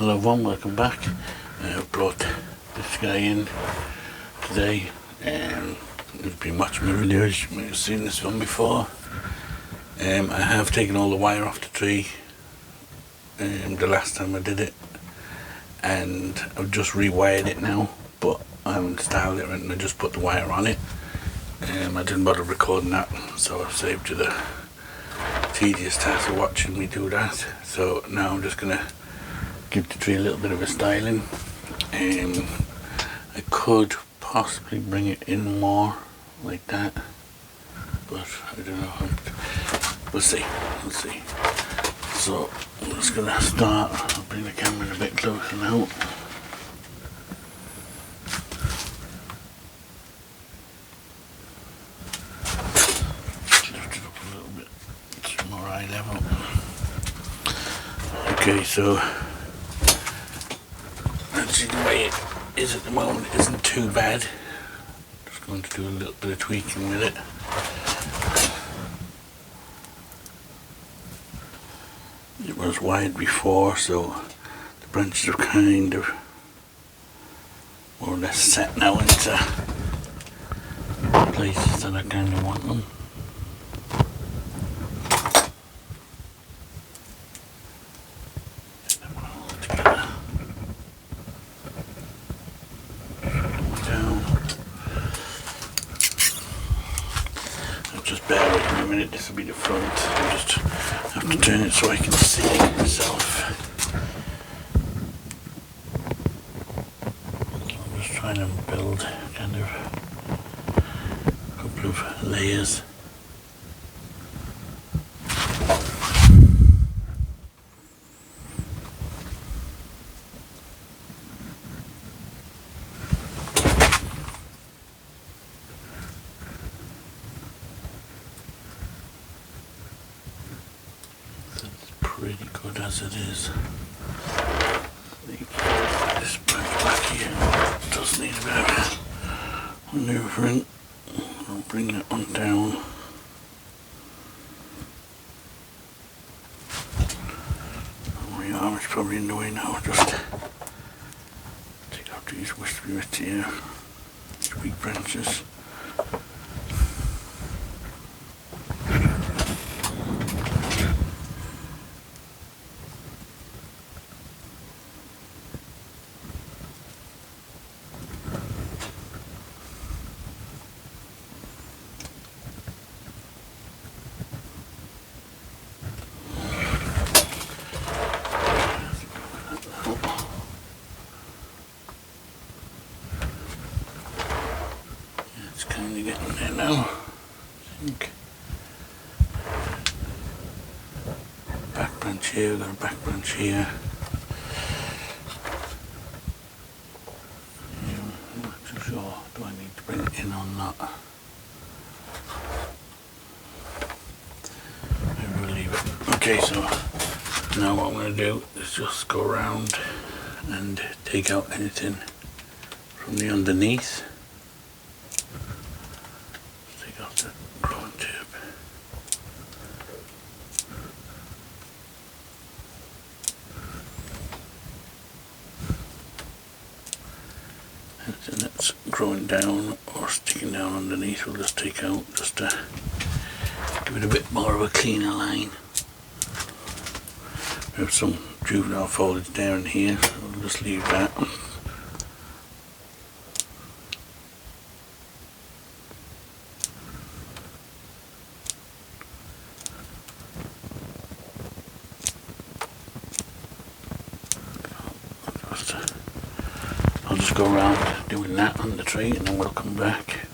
Hello everyone, welcome back. I've brought this guy in today. You've been watching my videos, you might have seen this one before. I have taken all the wire off the tree the last time I did it, and I've just rewired it now, but I haven't installed it and I just put the wire on it. I didn't bother recording that, so I've saved you the tedious task of watching me do that. So now I'm just going to give the tree a little bit of a styling. I could possibly bring it in more like that, but I don't know. We'll see. So I'm just going to start. I'll bring the camera a bit closer now. Lift it up a little bit to more eye level. Okay, so actually the way it is at the moment isn't too bad. Just going to do a little bit of tweaking with it. It was wired before, so the branches are kind of more or less set now into places that I kind of want them. Just bear with me a minute, this will be the front. I just have to turn it so I can see myself. I'm just trying to build kind of a couple of layers. Pretty good as it is. This branch back here does need a bit of manoeuvring. I'll bring that one down. My arm is probably in the way now. Just take out these wispy bits here, these weak branches. It's kind of getting there now, I think. Back branch here, got a back branch here. I'm not too sure, do I need to bring it in or not? Maybe we'll leave it. Okay, so now what I'm going to do is just go around and take out anything from the underneath. Take out the growing tube. Anything that's growing down or sticking down underneath we'll just take out, just to give it a bit more of a cleaner line. We have some juvenile foliage down here, so we'll just leave that. I'll just go around doing that on the tree and then we'll come back.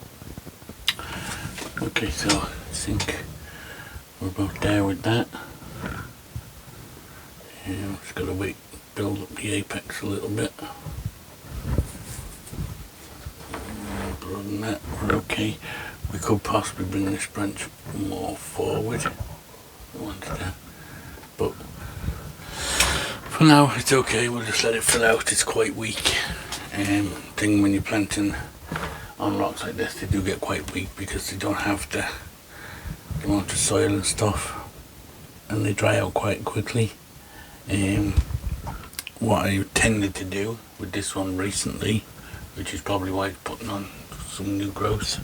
Okay, so I think we're about there with that. I'm just going to wait, build up the apex a little bit. Other than that, we're okay. We could possibly bring this branch more forward. I wanted to, but for now it's okay. We'll just let it fill out. It's quite weak. Thing when you're planting on rocks like this, they do get quite weak because they don't have the amount of soil and stuff, and they dry out quite quickly. what I tended to do with this one recently, which is probably why it's putting on some new growth,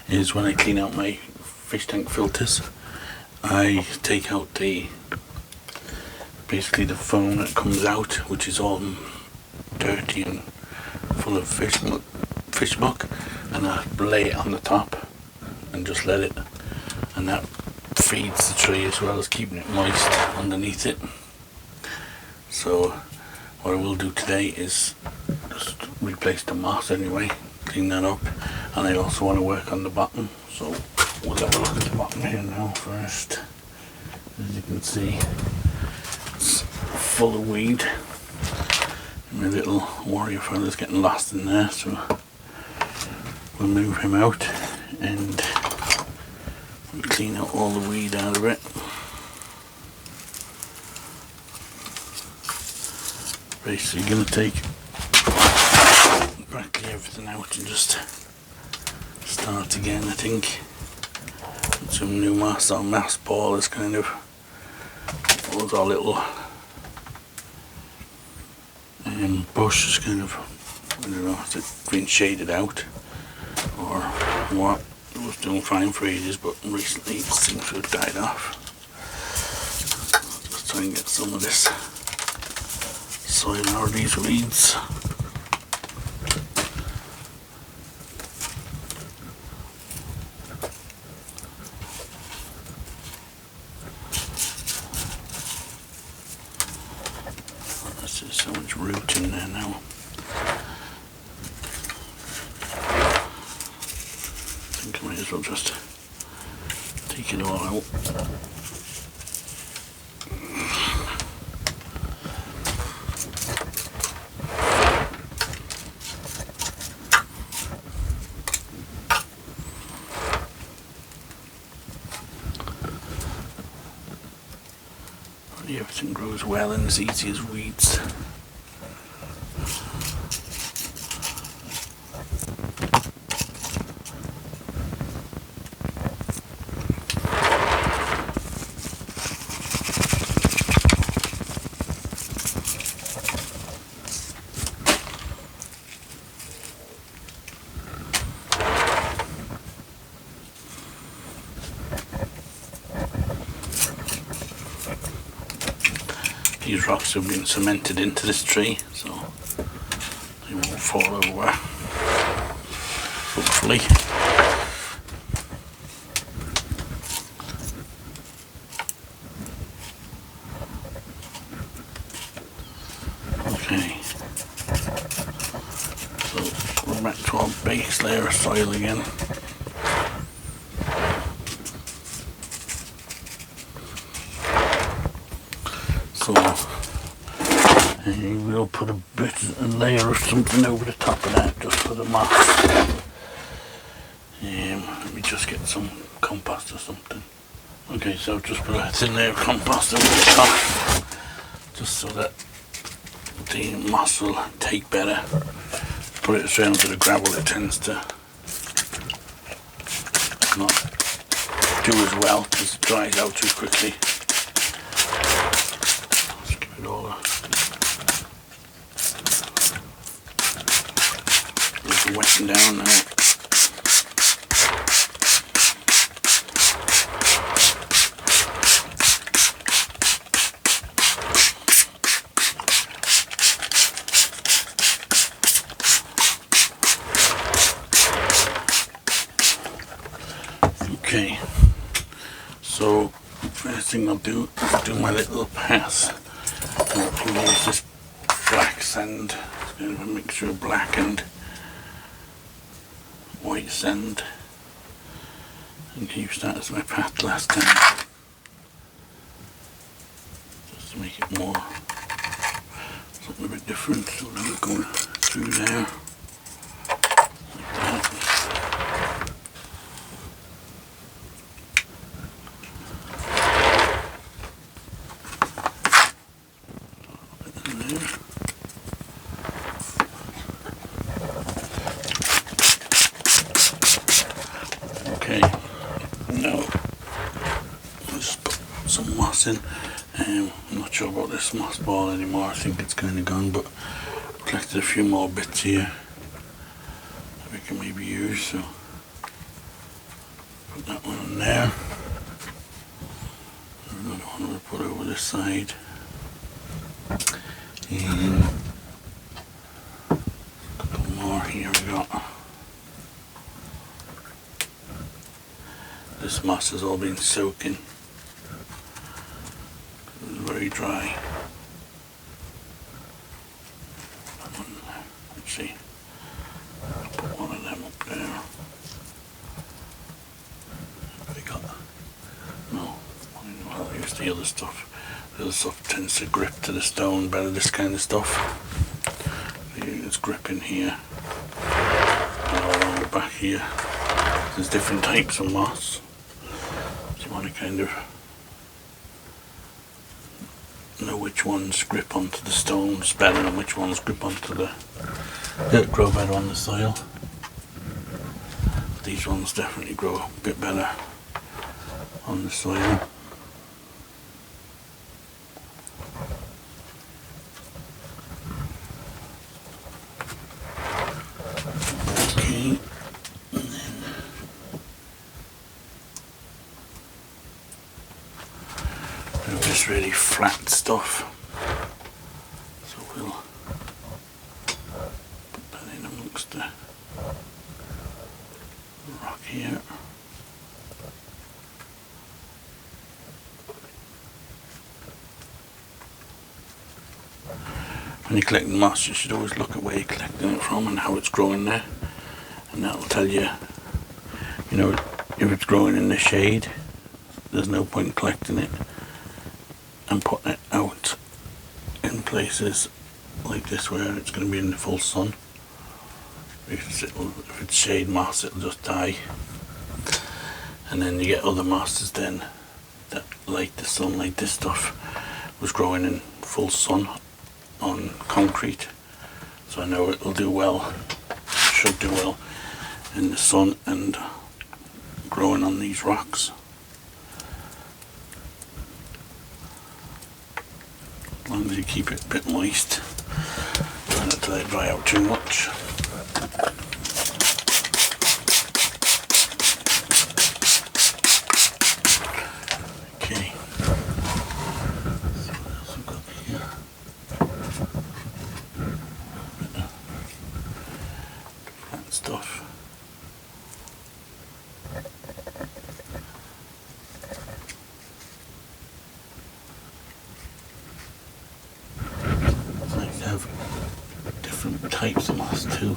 is when I clean out my fish tank filters, I take out basically the foam that comes out, which is all dirty and full of fish muck, and I lay it on the top and just let it, and that feeds the tree as well as keeping it moist underneath it. So what I will do today is just replace the moss anyway, clean that up, and I also want to work on the bottom, so we'll have a look at the bottom here now first. As you can see, it's full of weed. My little warrior fella's getting lost in there, so we'll move him out and clean out all the weed out of it. Basically going to take practically everything out and just start again, I think. With some new moss. Our moss ball is kind of, was our little bush is kind of, I don't know, if it's been shaded out or what. It was doing fine for ages, but recently it seems to have died off. Just try and get some of this soil out of these weeds. There's so much root in there now. I think I might as well just take it all out. Everything grows well and as easy as weeds. These rocks have been cemented into this tree, so they won't fall over, hopefully. Okay, so we're back to our base layer of soil again. So we'll put a layer of something over the top of that just for the moss. Let me just get some compost or something. Okay, so just put a thin layer of compost over the top, just so that the moss will take better. Put it straight onto the gravel, it tends to not do as well because it dries out too quickly. It's wetting down now. Okay, so first thing I'll do is do my little pass. I'll use this black sand. It's kind of a mixture of black and white sand. I used that as my path last time, just to make it more something a bit different. So I'm going through there like that. Okay, now let's put some moss in. I'm not not sure about this moss ball anymore. I think it's kind of gone, but collected a few more bits here that we can maybe use. So put that one on there. Another one we'll put over this side. And a couple more here we got. This moss has all been soaking. It's very dry. Let's see. I'll put one of them up there. We got no. I'll use the other stuff. The other stuff tends to grip to the stone better. This kind of stuff. It's gripping here. And all along the back here. There's different types of moss. So you want to kind of know which ones grip onto the stones better and which ones grip onto the grow better on the soil. These ones definitely grow a bit better on the soil. Okay, and then just really flat stuff. So we'll put that in amongst the rock here. When you're collecting moss, you should always look at where you're collecting it from and how it's growing there, and that will tell you, you know, if it's growing in the shade, there's no point collecting it and putting it out in places like this where it's going to be in the full sun, because if it's shade moss, it'll just die. And then you get other mosses then that like the sun, like this stuff was growing in full sun on concrete, so I know it'll do well, should do well in the sun and growing on these rocks. As long as you keep it a bit moist, try not to let it dry out too much. Okay, so what else we've got here? Different stuff. Different types of moss too.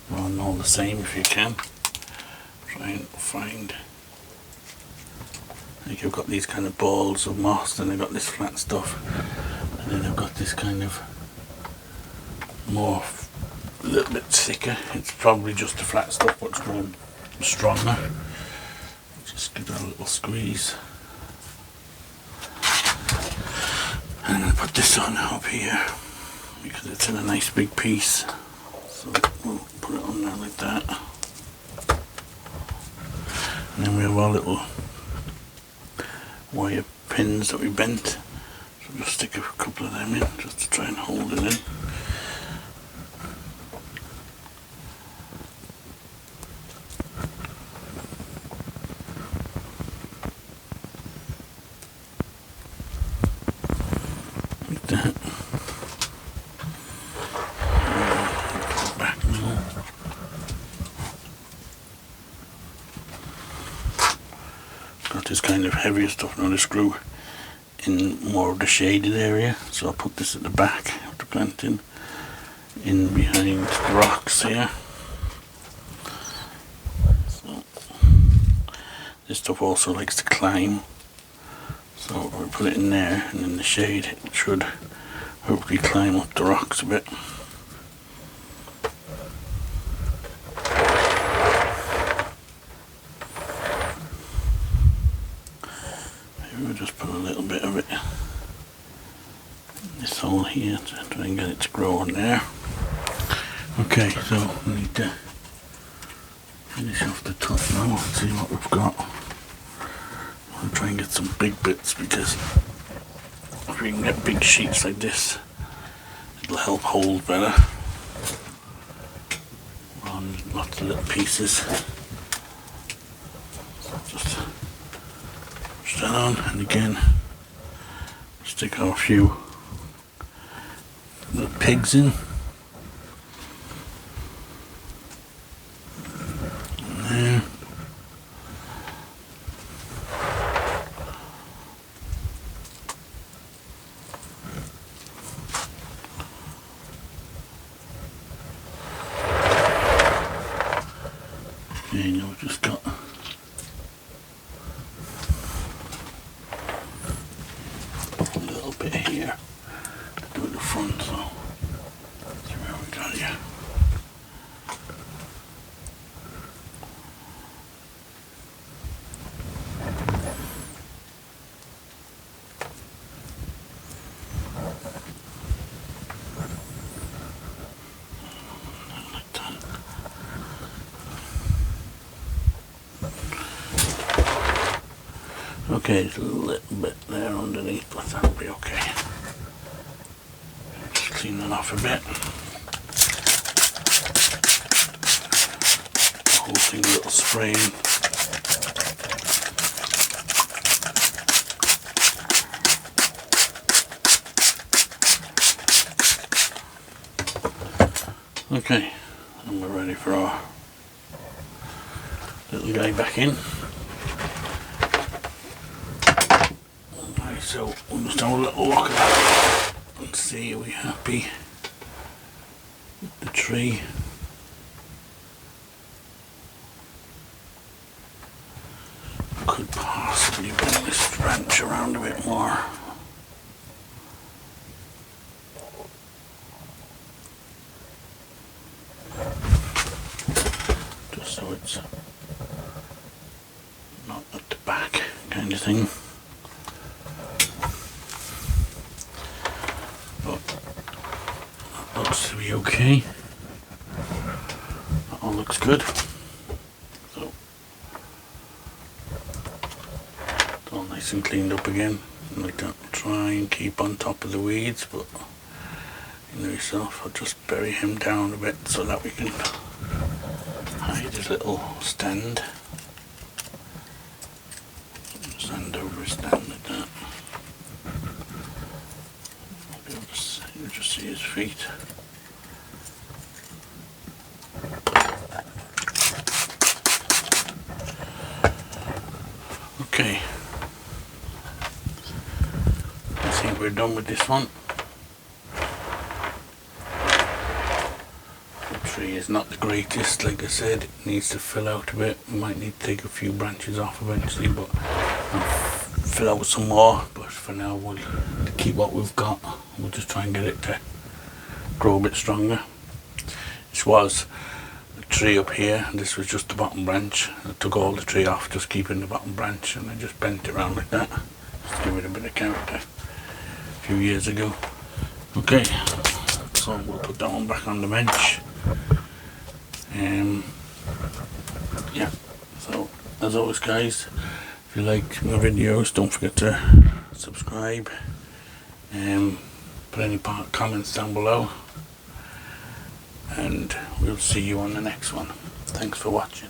Run all the same if you can. Try and find. Like I've got these kind of balls of moss, and I've got this flat stuff, and then I've got this kind of more, a little bit thicker. It's probably just the flat stuff, but it's growing stronger. Just give that a little squeeze. And I'm going to put this on up here because it's in a nice big piece. So we'll put it on there like that. And then we have our little wire pins that we bent. So just stick a couple of them in just to try and hold it in. Got this kind of heavier stuff now. This grew in more of the shaded area, so I'll put this at the back of the planting, in behind the rocks here. So this stuff also likes to climb, so we'll put it in there, and in the shade it should hopefully climb up the rocks a bit. We'll just put a little bit of it in this hole here to try and get it to grow on there. Okay, so we need to finish off the top now and see what we've got. I'll try and get some big bits, because if we can get big sheets like this, it'll help hold better on lots of little pieces. So just push that on, and again stick our few little pegs in. And there. Okay, now we've just got a little bit here to do at the front, so that's where we got here. Like that. Okay, there's a little bit there underneath, but that'll be okay. Just clean that off a bit. The whole thing a little spraying. Okay, and we're ready for our little guy back in. So we'll just have a little look at that and see, are we happy with the tree? Could possibly bring this branch around a bit more. Just so it's not at the back kind of thing. Looks to be okay. That all looks good. So it's all nice and cleaned up again. Like that. Try and keep on top of the weeds, but you know yourself, I'll just bury him down a bit so that we can hide his little stand. Stand over his stand like that. You'll just see his feet. Okay, I think we're done with this one. The tree is not the greatest, like I said, it needs to fill out a bit. We might need to take a few branches off eventually, but fill out some more. But for now, we'll keep what we've got. We'll just try and get it to grow a bit stronger. This was a tree up here, and this was just the bottom branch. I took all the tree off, just keeping the bottom branch, and I just bent it around like that, just to give it a bit of character a few years ago. Okay, so we'll put that one back on the bench. Yeah, so as always guys, if you like my videos, don't forget to subscribe. Put any comments down below, and we'll see you on the next one. Thanks for watching.